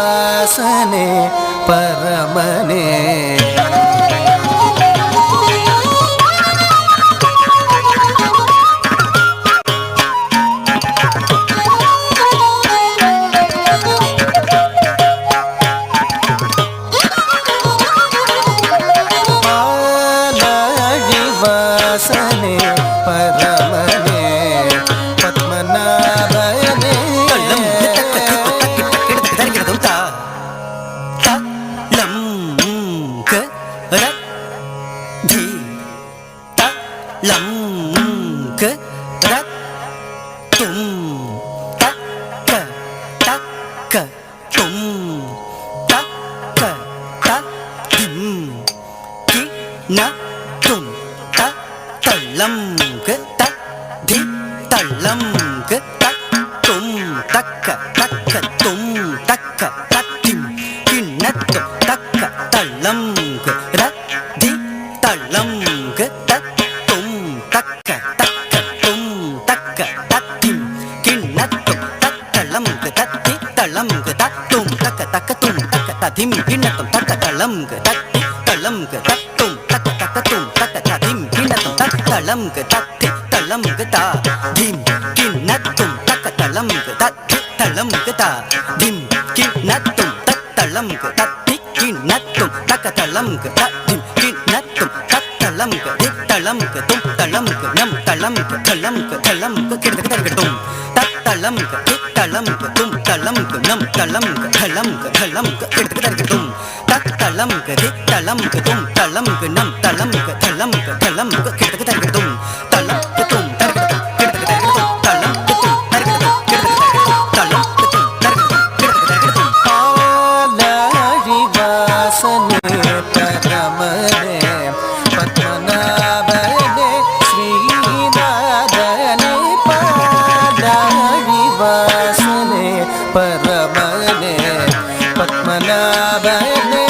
ವಾಸನೆ ಪರಮನೆ ವಾಸನೆ ಪರಮನೆ ಪದ್ಮನಾಭಯನೆ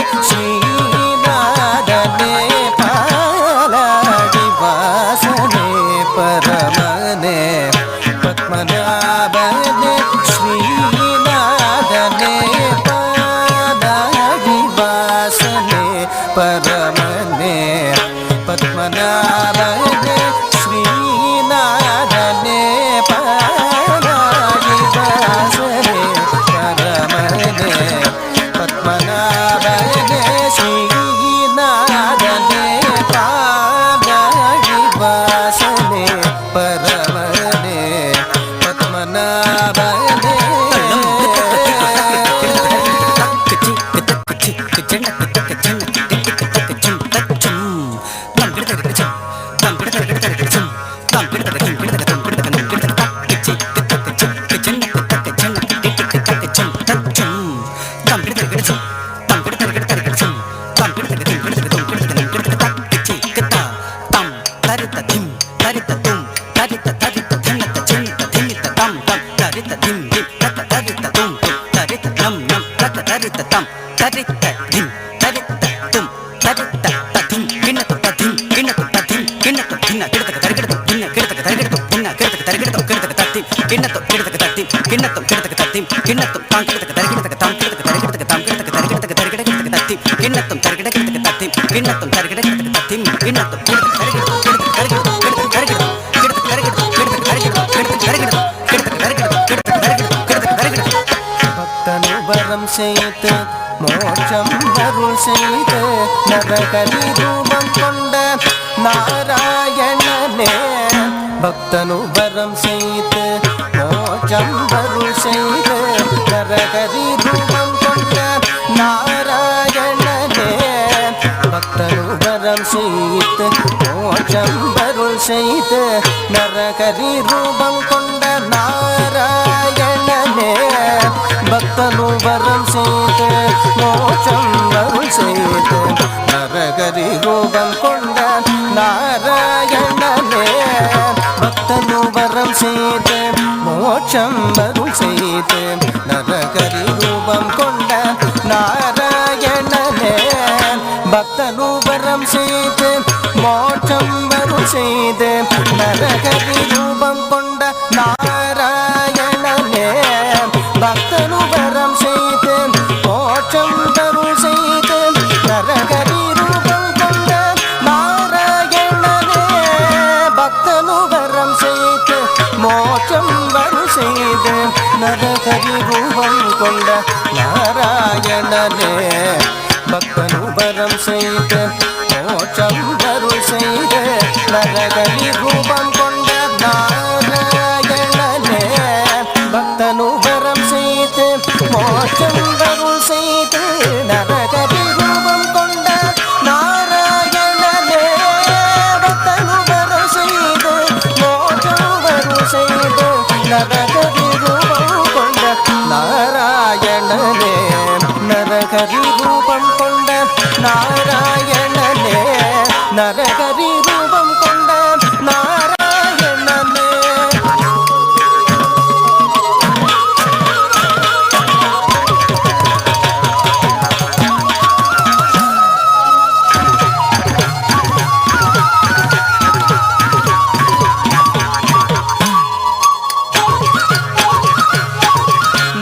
பக்தனு வரம் செய்து மோட்சம் அருள் செய்து நரகரி ரூபம் கொண்ட நாராயணனே பக்தனு வரம் செய்து மோட்சம் அருள் செய்து நரகரி ரூபம் கொண்ட நாராயணனே பக்தனு வரம் செய்து மோட்சம் அருள் செய்து நரகரி ரூபம் கொண்ட நாராயணனே பக்தனு வரம் செய்து மோட்சம் அருள் செய்து நரகரி ரூபம் கொண்ட நாராயணனே பக்தனு வரம் செய்து மோட்சம் அருள் செய்து நரகரி ரூபம் கொண்ட நாராயணனே பக்தனு வரம் செய்து மோட்சம் அருள் செய்து நரகரி ரூபம் கொண்ட நாராயணனே பக்தனு வரம் செய்து நாராயணனே பக்தனு வரம் செய்து மோட்சம் அருள் செய்து நரகரி ரூபம் கொண்ட நாராயணனே பக்தனு வரம் செய்து மோட்சம் அருள் செய்து நரகரி ரூபம் கொண்ட நாராயணனே பக்தனு வரம் செய்து மோட்சம் அருள் செய்து நரகரி ரூபம் கொண்ட நாராயணனே நரகரி ரூபம் கொண்ட நாராயணனே நரகரி ரூபம் கொண்ட நாராயணனே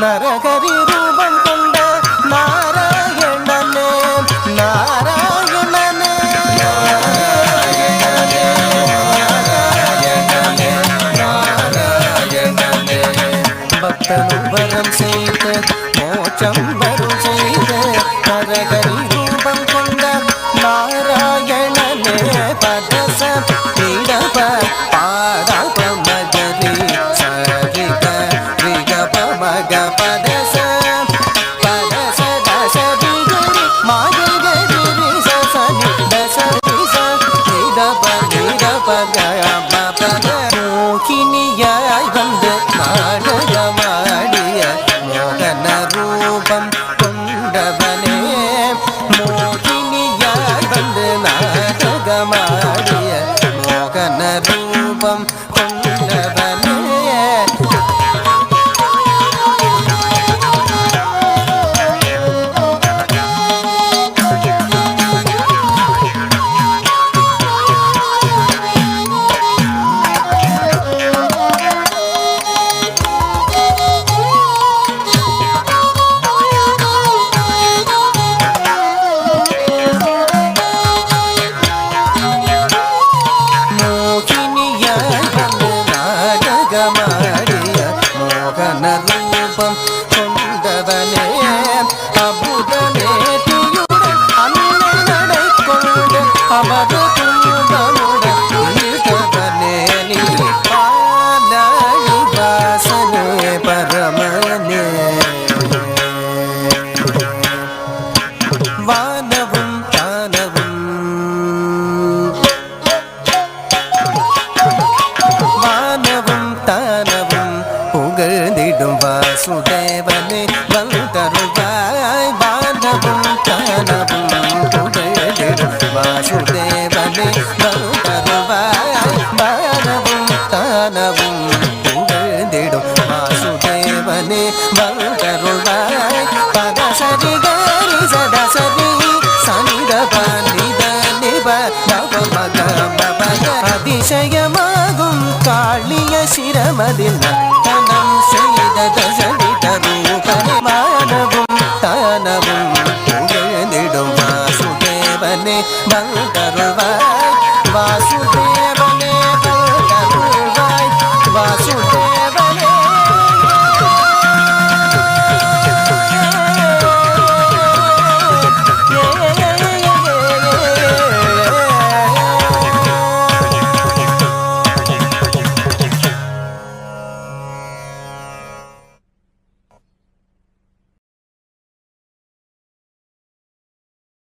நரகரி ரூபம் கொண்ட நாராயணனே நாராயணனே பக்தனு வரம் செய்து மோட்சம் வரும் செய்து நரகரி ரூபம் கொண்ட நாராயணனே பதச பீடப பாடப மகரி சரிக ரிகப மக பதச பதச தச திகரி மாகரி ரிச சனி தச ரிச ரிதப ரிதப கப பத மோகினியாய் வந்து நாடகமாடிய மோகன ரூபம் கொண்டவனே மோகினியாய் வந்து நாடகமாடிய மோகன ரூபம் கொண்டவனே மோகினியாய் வந்து நாடகமாடிய மோகன ரூபம் கொண்டவனே அபுதநேதியுடன் அன்னை நடை கொண்டு அமது துன்பமுடன் இருந்தவனே நீ பாலாழி வாசனே பரமனே வானவும் தானவும் வானவும் தானவும் புகழ்ந்திடும் வாசுதேவனே வந்தருள்வாய் வானவும் தானவும் புகழ்ந்திடும் வாசுதேவனே வந்தருள்வாய் வானவும் தானவும் புகழ்ந்திடும் வாசுதேவனே வந்தருள்வாய் பதசரி கரி சதா சரி சனித பனித நிப நவ மக பப அதிசயமாகும் காளிய சிரமதில்